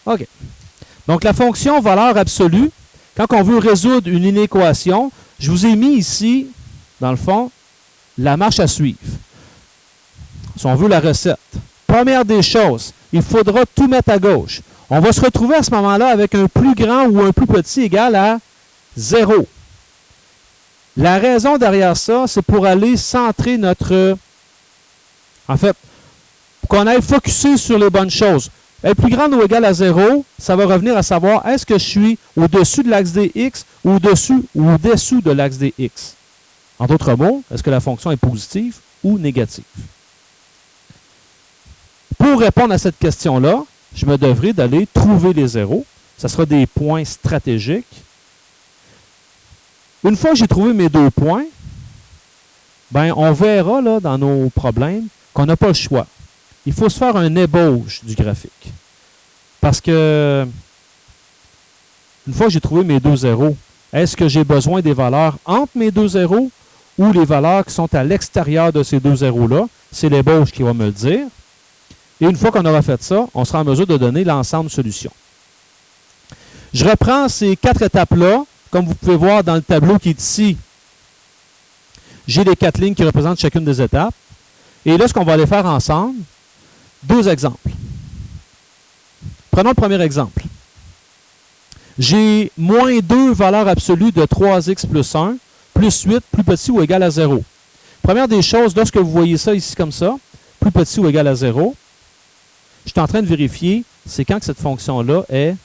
OK. Donc, la fonction valeur absolue, quand on veut résoudre une inéquation, je vous ai mis ici, dans le fond, la marche à suivre. Si on veut la recette. Première des choses, il faudra tout mettre à gauche. On va se retrouver à ce moment-là avec un plus grand ou un plus petit égal à 0. La raison derrière ça, c'est pour aller centrer notre... En fait, pour qu'on aille focusser sur les bonnes choses. Être plus grande ou égale à 0, ça va revenir à savoir est-ce que je suis au-dessus de l'axe des x ou au-dessus ou au-dessous de l'axe des x. En d'autres mots, est-ce que la fonction est positive ou négative? Pour répondre à cette question-là, je me devrai d'aller trouver les zéros. Ce sera des points stratégiques. Une fois que j'ai trouvé mes 2 points, ben, on verra là, dans nos problèmes qu'on n'a pas le choix. Il faut se faire un ébauche du graphique. Parce que, une fois que j'ai trouvé mes 2 zéros, est-ce que j'ai besoin des valeurs entre mes 2 zéros ou les valeurs qui sont à l'extérieur de ces 2 zéros-là? C'est l'ébauche qui va me le dire. Et une fois qu'on aura fait ça, on sera en mesure de donner l'ensemble solution. Je reprends ces 4 étapes-là. Comme vous pouvez voir dans le tableau qui est ici, j'ai les 4 lignes qui représentent chacune des étapes. Et là, ce qu'on va aller faire ensemble, 2 exemples. Prenons le premier exemple. J'ai moins 2 valeurs absolues de 3x plus 1, plus 8, plus petit ou égal à 0. Première des choses, lorsque vous voyez ça ici comme ça, plus petit ou égal à 0, je suis en train de vérifier, c'est quand que cette fonction-là est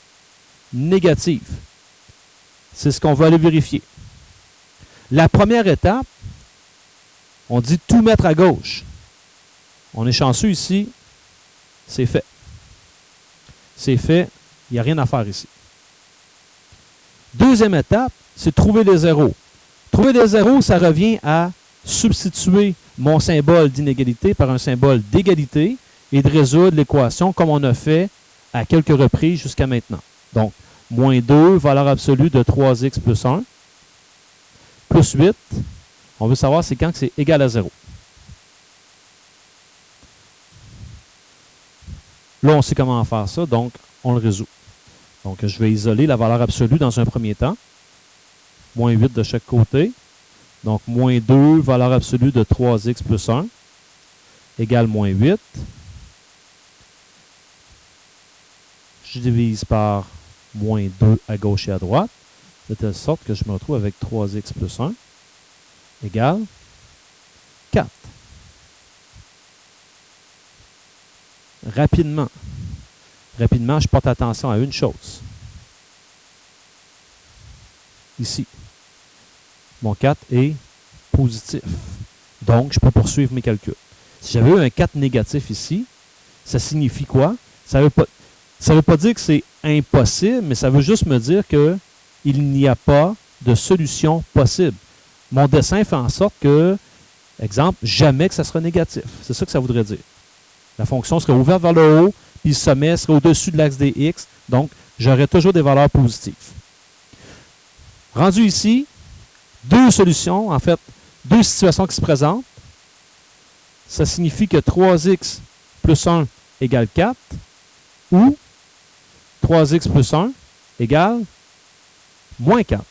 négative. C'est ce qu'on va aller vérifier. La première étape, on dit tout mettre à gauche. On est chanceux ici, c'est fait. C'est fait, il n'y a rien à faire ici. Deuxième étape, c'est trouver les zéros. Trouver les zéros, ça revient à substituer mon symbole d'inégalité par un symbole d'égalité et de résoudre l'équation comme on a fait à quelques reprises jusqu'à maintenant. Donc, moins 2, valeur absolue de 3x plus 1, plus 8. On veut savoir c'est quand que c'est égal à 0. Là, on sait comment faire ça, donc on le résout. Donc, je vais isoler la valeur absolue dans un premier temps. Moins 8 de chaque côté. Donc, moins 2, valeur absolue de 3x plus 1, égale moins 8. Je divise par moins 2 à gauche et à droite, de telle sorte que je me retrouve avec 3x plus 1 égale 4. Rapidement, je porte attention à une chose. Ici, mon 4 est positif. Donc, je peux poursuivre mes calculs. Si j'avais eu un 4 négatif ici, ça signifie quoi? Ça ne veut pas dire que c'est impossible, mais ça veut juste me dire qu'il n'y a pas de solution possible. Mon dessin fait en sorte que, exemple, jamais que ça sera négatif. C'est ça que ça voudrait dire. La fonction serait ouverte vers le haut, puis le sommet serait au-dessus de l'axe des x, donc j'aurai toujours des valeurs positives. Rendu ici, 2 solutions, en fait, 2 situations qui se présentent. Ça signifie que 3x plus 1 égale 4, ou 3x plus 1 égale moins 4.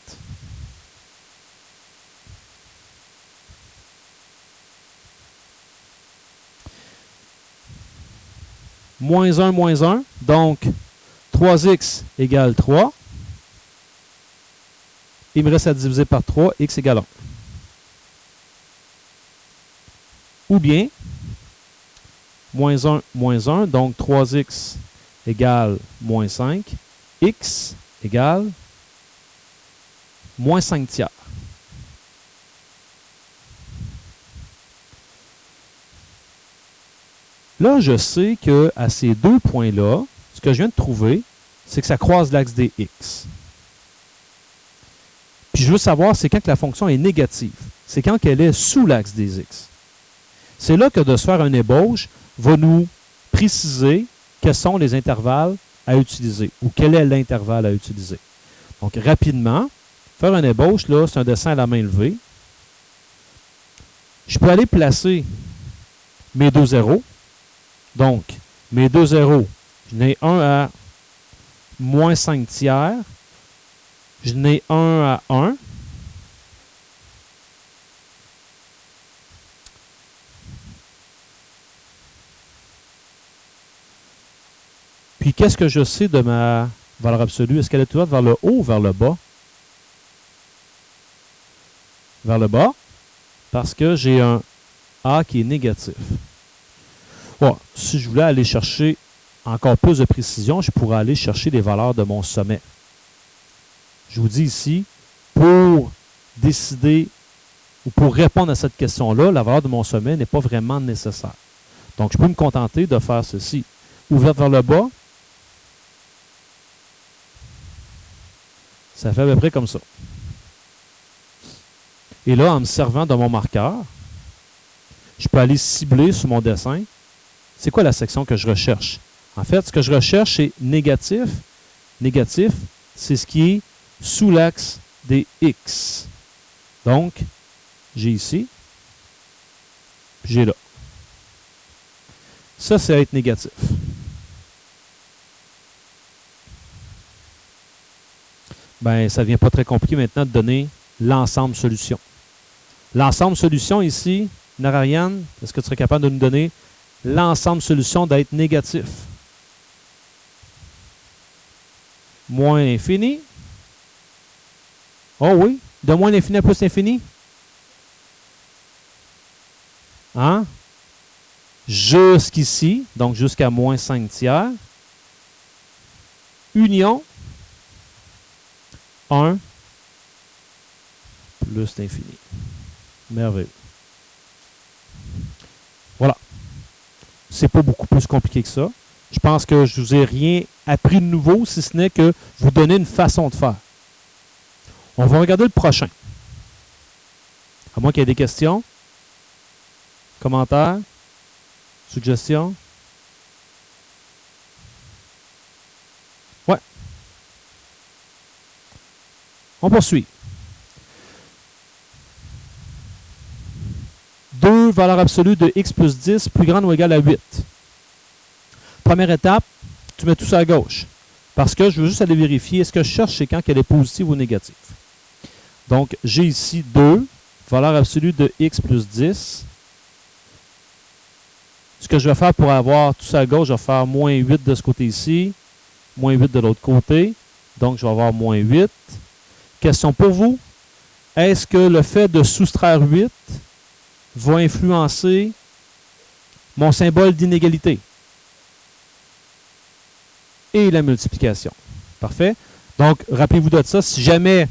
Moins 1, donc 3x égale 3. Il me reste à diviser par 3, x égale 1. Ou bien, moins 1, donc 3x égale moins 5, x égale moins 5 tiers. Là, je sais qu'à ces 2 points-là, ce que je viens de trouver, c'est que ça croise l'axe des x. Puis je veux savoir, c'est quand que la fonction est négative. C'est quand qu'elle est sous l'axe des x. C'est là que de se faire un ébauche va nous préciser quels sont les intervalles à utiliser ou quel est l'intervalle à utiliser. Donc, rapidement, faire un ébauche, là, c'est un dessin à la main levée. Je peux aller placer mes 2 zéros. Donc, mes 2 zéros, j'en ai un à moins 5 tiers. Je n'ai 1 à 1. Puis, qu'est-ce que je sais de ma valeur absolue? Est-ce qu'elle est ouverte vers le haut ou vers le bas? Vers le bas, parce que j'ai un A qui est négatif. Bon, si je voulais aller chercher encore plus de précision, je pourrais aller chercher les valeurs de mon sommet. Je vous dis ici, pour décider ou pour répondre à cette question-là, la valeur de mon sommet n'est pas vraiment nécessaire. Donc, je peux me contenter de faire ceci. Ouverte vers le bas, ça fait à peu près comme ça. Et là, en me servant de mon marqueur, je peux aller cibler sur mon dessin. C'est quoi la section que je recherche? En fait, ce que je recherche, c'est négatif. Négatif, c'est ce qui est sous l'axe des X. Donc, j'ai ici, puis j'ai là. Ça, c'est être négatif. Ben, ça ne devient pas très compliqué maintenant de donner l'ensemble solution. L'ensemble solution ici, Narayan, est-ce que tu serais capable de nous donner l'ensemble solution d'être négatif? Moins l'infini. Oh oui, de moins l'infini à plus l'infini. Hein? Jusqu'ici, donc jusqu'à moins 5 tiers. Union 1 plus l'infini. Merveilleux. Voilà. C'est pas beaucoup plus compliqué que ça. Je pense que je ne vous ai rien appris de nouveau, si ce n'est que vous donner une façon de faire. On va regarder le prochain. À moins qu'il y ait des questions, commentaires, suggestions. Ouais. On poursuit. 2 valeurs absolues de x plus 10 plus grande ou égale à 8. Première étape, tu mets tout ça à gauche. Parce que je veux juste aller vérifier, est-ce que je cherche c'est quand qu'elle est positive ou négative. Donc, j'ai ici 2 valeurs absolues de x plus 10. Ce que je vais faire pour avoir tout ça à gauche, je vais faire moins 8 de ce côté-ci, moins 8 de l'autre côté. Donc, je vais avoir moins 8. Question pour vous. Est-ce que le fait de soustraire 8 va influencer mon symbole d'inégalité et la multiplication? Parfait. Donc, rappelez-vous de ça. Si jamais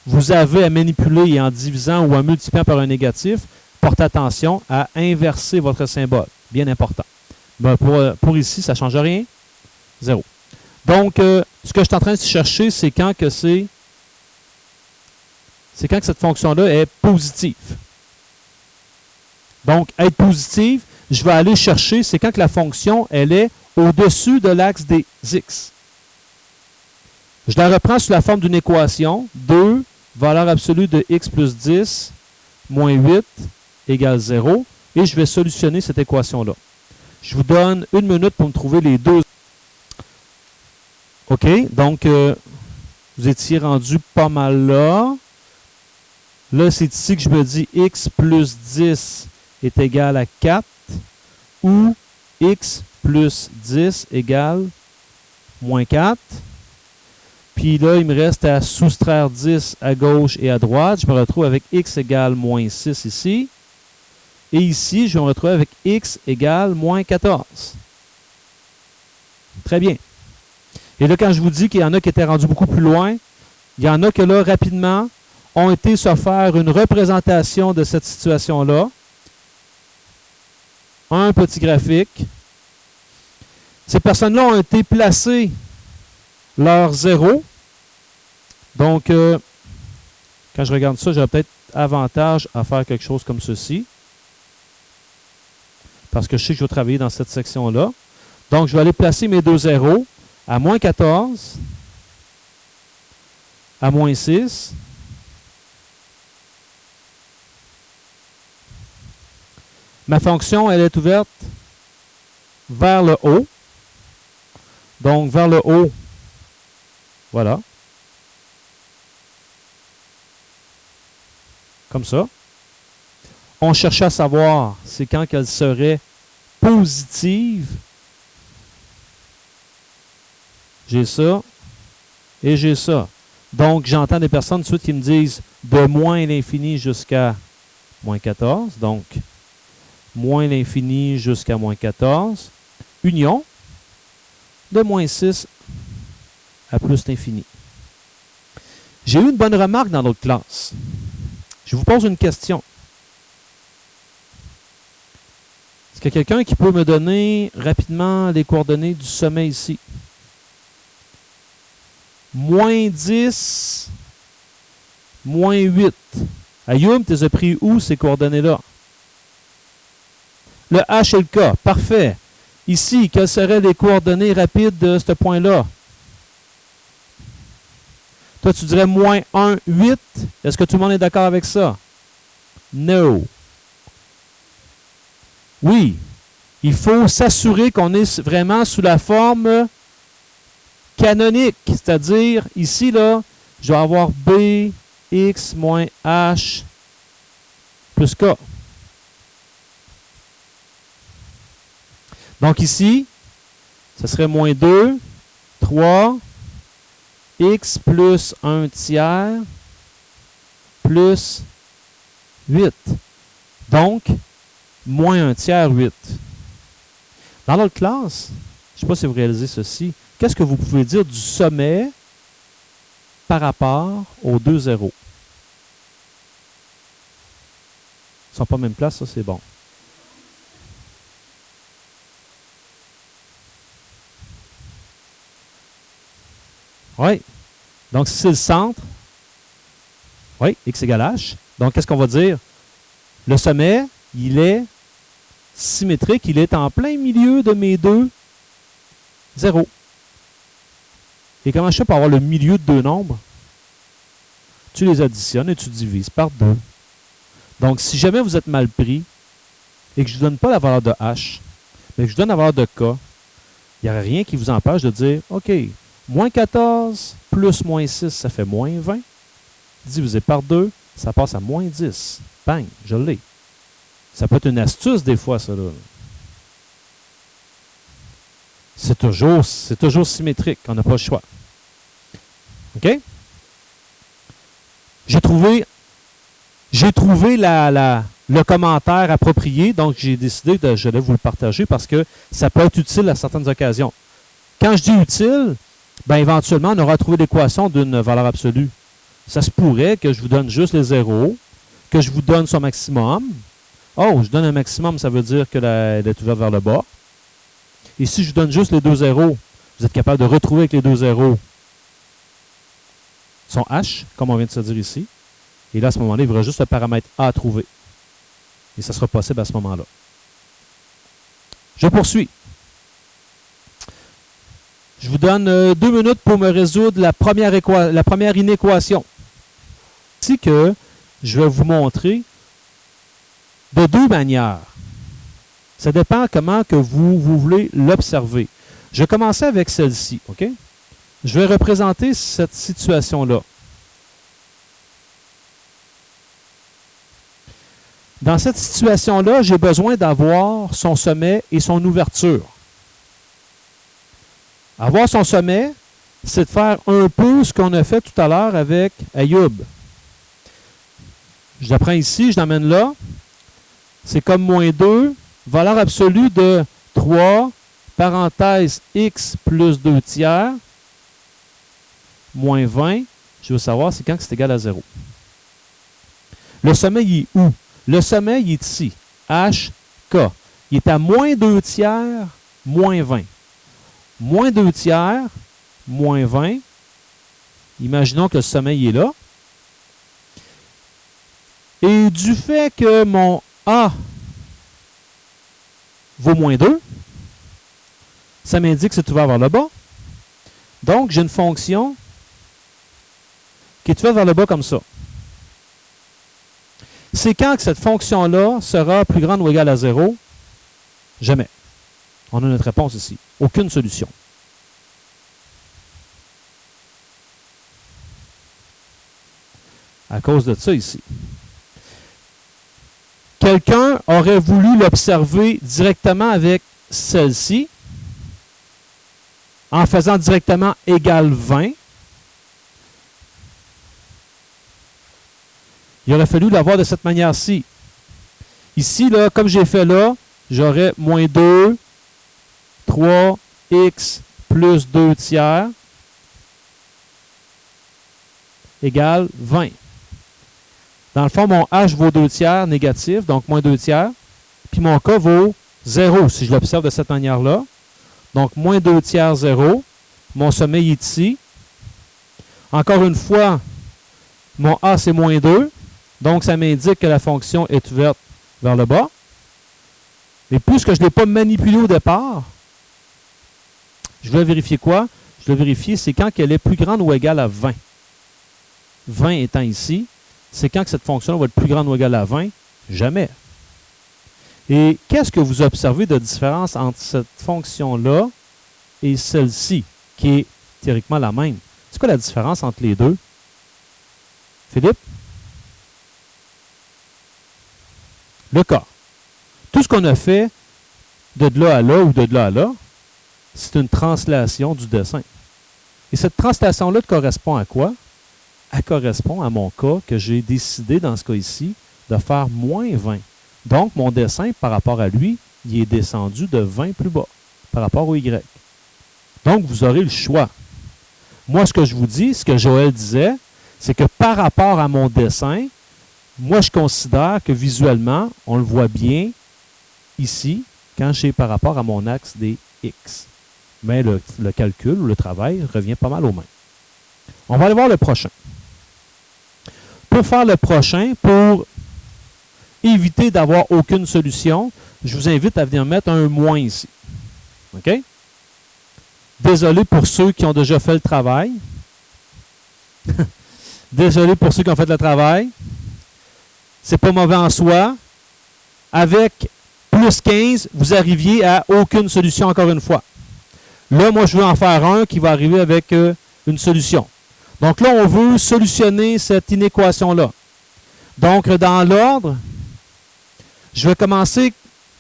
vous avez à manipuler en divisant ou en multipliant par un négatif, portez attention à inverser votre symbole. Bien important. Ben, pour ici, ça ne change rien. 0. Donc, ce que je suis en train de chercher, c'est quand que c'est quand que cette fonction-là est positive. Donc, être positive, je vais aller chercher, c'est quand que la fonction, elle est au-dessus de l'axe des x. Je la reprends sous la forme d'une équation. 2, valeur absolue de x plus 10, moins 8, égale 0. Et je vais solutionner cette équation-là. Je vous donne 1 minute pour me trouver les deux. OK, donc, vous étiez rendu pas mal là. Là, c'est ici que je me dis x plus 10 est égal à 4 ou x plus 10 égale moins 4. Puis là, il me reste à soustraire 10 à gauche et à droite. Je me retrouve avec x égale moins 6 ici. Et ici, je vais me retrouver avec x égale moins 14. Très bien. Et là, quand je vous dis qu'il y en a qui étaient rendus beaucoup plus loin, il y en a que là, rapidement, ont été se faire une représentation de cette situation-là. Un petit graphique. Ces personnes-là ont été placées leur 0. Donc, quand je regarde ça, j'ai peut-être avantage à faire quelque chose comme ceci. Parce que je sais que je vais travailler dans cette section-là. Donc, je vais aller placer mes deux zéros à moins 14, à moins 6, ma fonction, elle est ouverte vers le haut. Donc, vers le haut, Voilà. Comme ça. On cherchait à savoir, c'est quand qu'elle serait positive. J'ai ça et j'ai ça. Donc, j'entends des personnes tout de suite qui me disent de moins l'infini jusqu'à moins 14. Donc, moins l'infini jusqu'à moins 14. Union de moins 6 à plus l'infini. J'ai eu une bonne remarque dans notre classe. Je vous pose une question. Est-ce qu'il y a quelqu'un qui peut me donner rapidement les coordonnées du sommet ici? Moins 10, moins 8. Ayoub, tu les as pris où ces coordonnées-là? Le H et le K. Parfait. Ici, quelles seraient les coordonnées rapides de ce point-là? Toi, tu dirais moins 1, 8. Est-ce que tout le monde est d'accord avec ça? No. Oui. Il faut s'assurer qu'on est vraiment sous la forme canonique. C'est-à-dire, ici, là, je vais avoir B, X, moins H, plus K. Donc ici, ce serait moins 2, 3, X plus 1 tiers, plus 8. Donc, moins 1 tiers, 8. Dans l'autre classe, je ne sais pas si vous réalisez ceci, qu'est-ce que vous pouvez dire du sommet par rapport aux deux zéros? Ils ne sont pas en même place, ça c'est bon. Oui. Donc, si c'est le centre, oui, x égale h. Donc, qu'est-ce qu'on va dire? Le sommet, il est symétrique, il est en plein milieu de mes deux zéros. Et comment je fais pour avoir le milieu de deux nombres? Tu les additionnes et tu divises par 2. Donc, si jamais vous êtes mal pris et que je ne vous donne pas la valeur de h, mais que je vous donne la valeur de k, il n'y aurait rien qui vous empêche de dire, OK, moins 14 plus moins 6, ça fait moins 20. Divisé par 2, ça passe à moins 10. Bang, je l'ai. Ça peut être une astuce des fois, ça. Là. C'est toujours symétrique. On n'a pas le choix. OK? J'ai trouvé le commentaire approprié, donc j'ai décidé de je vais vous le partager parce que ça peut être utile à certaines occasions. Quand je dis utile, ben éventuellement, on aura trouvé l'équation d'une valeur absolue. Ça se pourrait que je vous donne juste les zéros, que je vous donne son maximum. Oh, je donne un maximum, ça veut dire qu'elle est ouverte vers le bas. Et si je vous donne juste les deux zéros, vous êtes capable de retrouver avec les deux zéros son H, comme on vient de se dire ici. Et là, à ce moment-là, il y aura juste le paramètre A à trouver. Et ça sera possible à ce moment-là. Je poursuis. Je vous donne 2 minutes pour me résoudre la première inéquation. Ici que je vais vous montrer de deux manières. Ça dépend comment que vous voulez l'observer. Je vais commencer avec celle-ci, OK? Je vais représenter cette situation-là. Dans cette situation-là, j'ai besoin d'avoir son sommet et son ouverture. Avoir son sommet, c'est de faire un peu ce qu'on a fait tout à l'heure avec Ayoub. Je la prends ici, je l'amène là. C'est comme moins 2, valeur absolue de 3, parenthèse x plus 2 tiers, moins 20. Je veux savoir c'est quand que c'est égal à 0. Le sommet, il est où? Le sommet, il est ici. H, K. Il est à moins 2 tiers, moins 20. Moins 2 tiers, moins 20. Imaginons que le sommet il est là. Et du fait que mon A vaut moins 2, ça m'indique que c'est ouvert vers le bas. Donc, j'ai une fonction qui est ouverte vers le bas comme ça. C'est quand que cette fonction-là sera plus grande ou égale à 0? Jamais. On a notre réponse ici. Aucune solution. à cause de ça ici. Quelqu'un aurait voulu l'observer directement avec celle-ci, en faisant directement égal 20. Il aurait fallu l'avoir de cette manière-ci. Ici, là, comme j'ai fait là, j'aurais moins 2, 3x plus 2 tiers égale 20. Dans le fond, mon h vaut 2 tiers négatif, donc moins 2 tiers. Puis mon k vaut 0, si je l'observe de cette manière-là. Donc, moins 2 tiers, 0. Mon sommeil est ici. Encore une fois, mon a, c'est moins 2. Donc, ça m'indique que la fonction est ouverte vers le bas. Mais puisque je ne l'ai pas manipulé au départ, je vais vérifier quoi? Je vais vérifier, c'est quand elle est plus grande ou égale à 20. 20 étant ici, c'est quand que cette fonction va être plus grande ou égale à 20? Jamais. Et qu'est-ce que vous observez de différence entre cette fonction-là et celle-ci, qui est théoriquement la même? C'est quoi la différence entre les deux? Philippe? Le cas. Tout ce qu'on a fait de là à là ou de là à là, c'est une translation du dessin. Et cette translation-là correspond à quoi? Elle correspond à mon cas que j'ai décidé, dans ce cas ici, de faire moins 20. Donc, mon dessin, par rapport à lui, il est descendu de 20 plus bas, par rapport au Y. Donc, vous aurez le choix. Moi, ce que je vous dis, ce que Joël disait, c'est que par rapport à mon dessin, moi, je considère que visuellement, on le voit bien ici, quand j'ai par rapport à mon axe des X. Mais le calcul ou le travail revient pas mal aux mêmes. On va aller voir le prochain. Pour faire le prochain, pour éviter d'avoir aucune solution, je vous invite à venir mettre un moins ici. OK? Désolé pour ceux qui ont déjà fait le travail. Désolé pour ceux qui ont fait le travail. C'est pas mauvais en soi. Avec plus 15, vous arriviez à aucune solution encore une fois. Là, moi, je veux en faire un qui va arriver avec une solution. Donc là, on veut solutionner cette inéquation-là. Donc, dans l'ordre, je vais commencer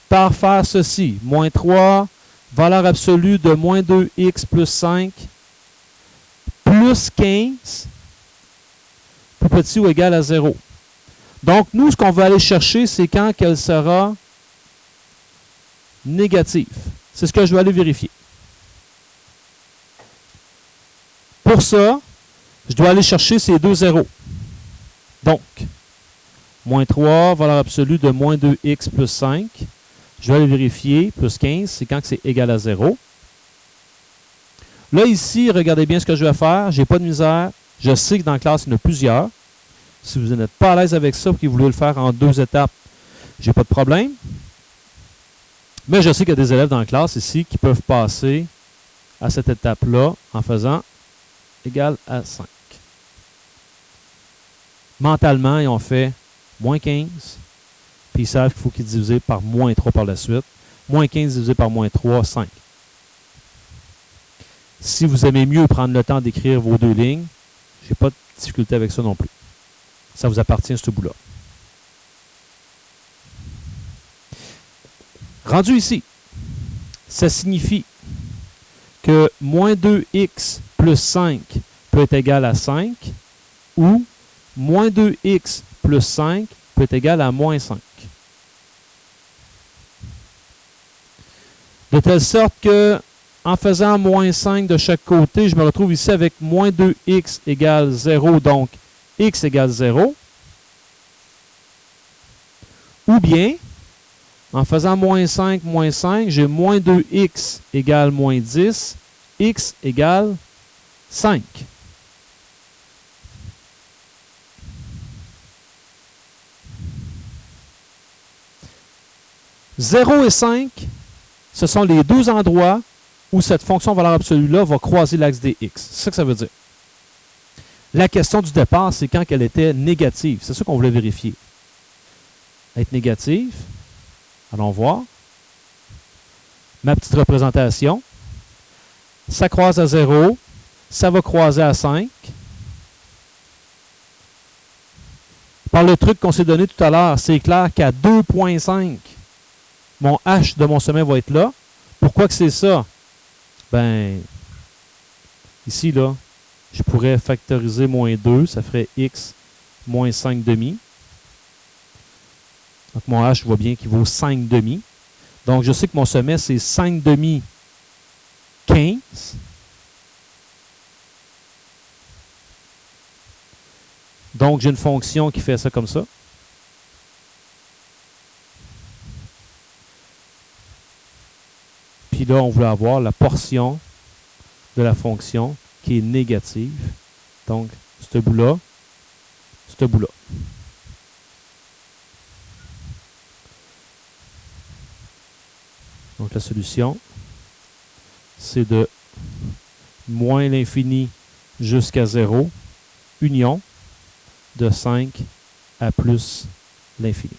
par faire ceci. Moins 3, valeur absolue de moins 2x plus 5, plus 15, plus petit ou égal à 0. Donc, nous, ce qu'on va aller chercher, c'est quand qu'elle sera négative. C'est ce que je vais aller vérifier. Pour ça, je dois aller chercher ces deux zéros. Donc, moins 3, valeur absolue de moins 2x plus 5. Je vais aller vérifier. Plus 15, c'est quand c'est égal à 0. Là, ici, regardez bien ce que je vais faire. Je n'ai pas de misère. Je sais que dans la classe, il y en a plusieurs. Si vous n'êtes pas à l'aise avec ça et que vous voulez le faire en 2 étapes, je n'ai pas de problème. Mais je sais qu'il y a des élèves dans la classe ici qui peuvent passer à cette étape-là en faisant égal à 5. Mentalement, ils ont fait moins 15, puis ils savent qu'il faut qu'ils divisent par moins 3 par la suite. Moins 15 divisé par moins 3, 5. Si vous aimez mieux prendre le temps d'écrire vos deux lignes, je n'ai pas de difficulté avec ça non plus. Ça vous appartient, ce bout-là. Rendu ici, ça signifie que moins 2x plus 5 peut être égal à 5 ou moins 2x plus 5 peut être égal à moins 5. De telle sorte que, en faisant moins 5 de chaque côté, je me retrouve ici avec moins 2x égale 0, donc x égale 0. Ou bien, en faisant moins 5, j'ai moins 2x égale moins 10, x égale 5. « 0 et 5, ce sont les deux endroits où cette fonction valeur absolue-là va croiser l'axe des x. C'est ça que ça veut dire. La question du départ, c'est quand elle était négative. C'est ça qu'on voulait vérifier. Être négative. Allons voir. Ma petite représentation. Ça croise à 0. Ça va croiser à 5. Par le truc qu'on s'est donné tout à l'heure, c'est clair qu'à 2.5, mon h de mon sommet va être là. Pourquoi que c'est ça? Ben, ici, là, je pourrais factoriser moins 2, ça ferait x moins 5 demi. Donc, mon h, je vois bien qu'il vaut 5 demi. Donc, je sais que mon sommet, c'est 5 demi 15. Donc, j'ai une fonction qui fait ça comme ça. Puis là, on voulait avoir la portion de la fonction qui est négative. Donc, ce bout-là, ce bout-là. Donc, la solution, c'est de moins l'infini jusqu'à 0, union de 5 à plus l'infini.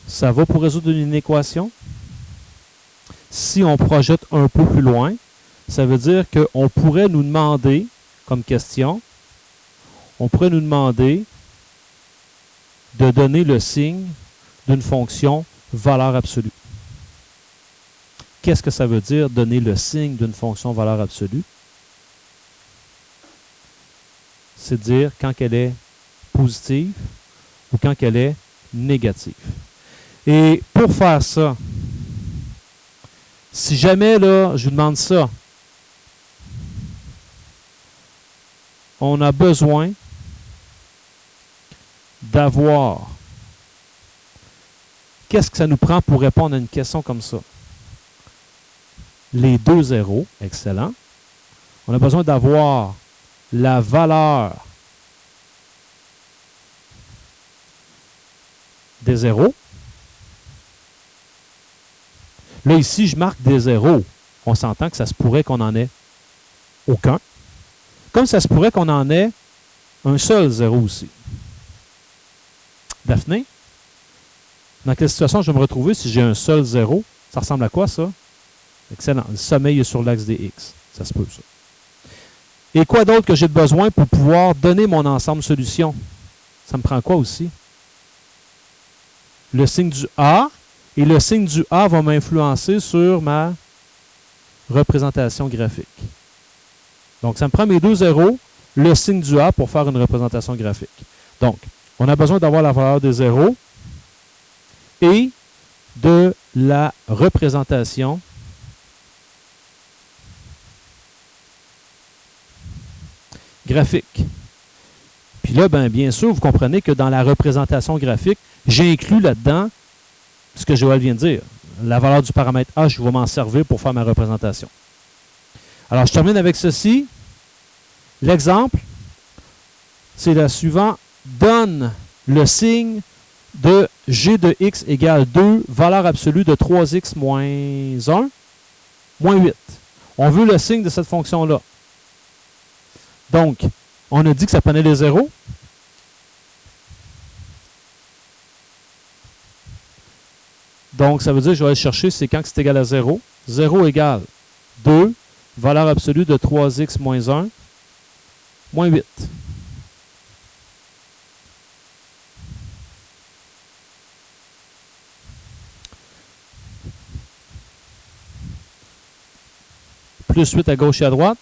Ça va pour résoudre une équation? Si on projette un peu plus loin, ça veut dire qu'on pourrait nous demander, comme question, on pourrait nous demander de donner le signe d'une fonction valeur absolue. Qu'est-ce que ça veut dire, donner le signe d'une fonction valeur absolue? C'est dire quand elle est positive ou quand elle est négative. Et pour faire ça, si jamais là, je vous demande ça, on a besoin d'avoir... Qu'est-ce que ça nous prend pour répondre à une question comme ça? Les deux zéros, excellent. On a besoin d'avoir la valeur des zéros. Là, ici, je marque des zéros. On s'entend que ça se pourrait qu'on n'en ait aucun. Comme ça se pourrait qu'on en ait un seul zéro aussi. Daphné, dans quelle situation je vais me retrouver si j'ai un seul zéro? Ça ressemble à quoi, ça? Excellent. Le sommeil est sur l'axe des x. Ça se peut, ça. Et quoi d'autre que j'ai besoin pour pouvoir donner mon ensemble solution? Ça me prend quoi aussi? Le signe du A. Et le signe du A va m'influencer sur ma représentation graphique. Donc, ça me prend mes deux zéros, le signe du A pour faire une représentation graphique. Donc, on a besoin d'avoir la valeur des zéros et de la représentation graphique. Puis là, bien sûr, vous comprenez que dans la représentation graphique, j'ai inclus là-dedans ce que Joël vient de dire. La valeur du paramètre H, je vais m'en servir pour faire ma représentation. Alors, je termine avec ceci. L'exemple, c'est le suivant. Donne le signe de g de x égale 2, valeur absolue de 3x moins 1, moins 8. On veut le signe de cette fonction-là. Donc, on a dit que ça prenait les zéros. Donc, ça veut dire que je vais aller chercher, c'est quand c'est égal à 0. 0 égale 2, valeur absolue de 3x moins 1, moins 8. Plus 8 à gauche et à droite.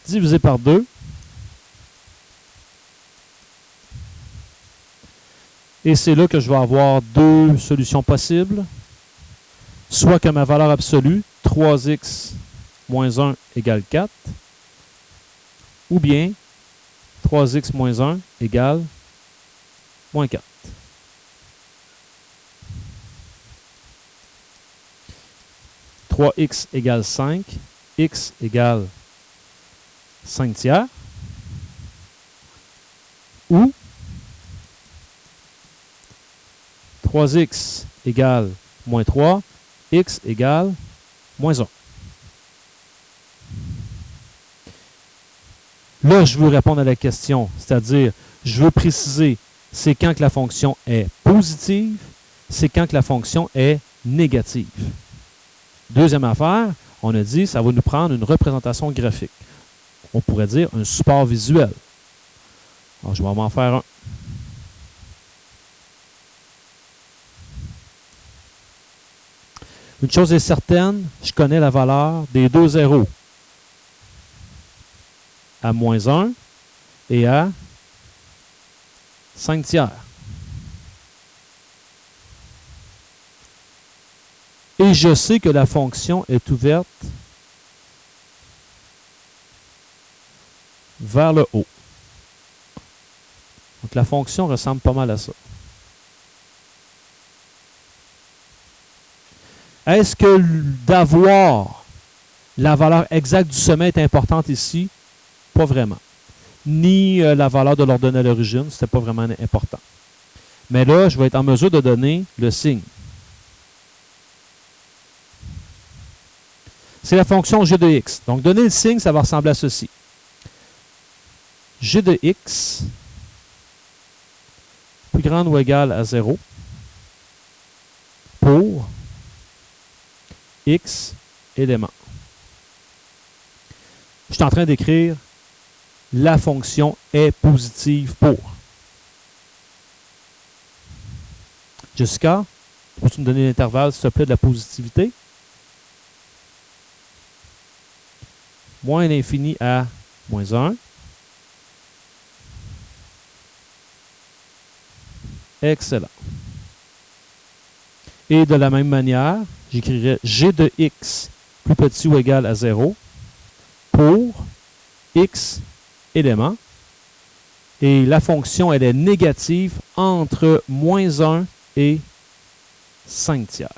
Divisé par 2. Et c'est là que je vais avoir deux solutions possibles. Soit que ma valeur absolue, 3x moins 1 égale 4. Ou bien 3x moins 1 égale moins 4. « 3x égale 5, x égale 5 tiers, ou 3x égale moins 3, x égale moins 1. Là, je veux répondre à la question, c'est-à-dire, je veux préciser, c'est quand que la fonction est positive, c'est quand que la fonction est négative. Deuxième affaire, on a dit ça va nous prendre une représentation graphique. On pourrait dire un support visuel. Alors, je vais m'en faire un. Une chose est certaine, je connais la valeur des deux zéros. À moins 1 et à 5 tiers. Et je sais que la fonction est ouverte vers le haut. Donc la fonction ressemble pas mal à ça. Est-ce que d'avoir la valeur exacte du sommet est importante ici? Pas vraiment. Ni la valeur de l'ordonnée à l'origine, c'était pas vraiment important. Mais là, je vais être en mesure de donner le signe. C'est la fonction g de x. Donc, donner le signe, ça va ressembler à ceci. G de x plus grande ou égale à 0 pour x éléments. Je suis en train d'écrire la fonction est positive pour. Jessica, peux-tu me donner l'intervalle, s'il te plaît, de la positivité? Moins l'infini à moins 1. Excellent. Et de la même manière, j'écrirai g de x plus petit ou égal à 0 pour x éléments. Et la fonction, elle est négative entre moins 1 et 5 tiers.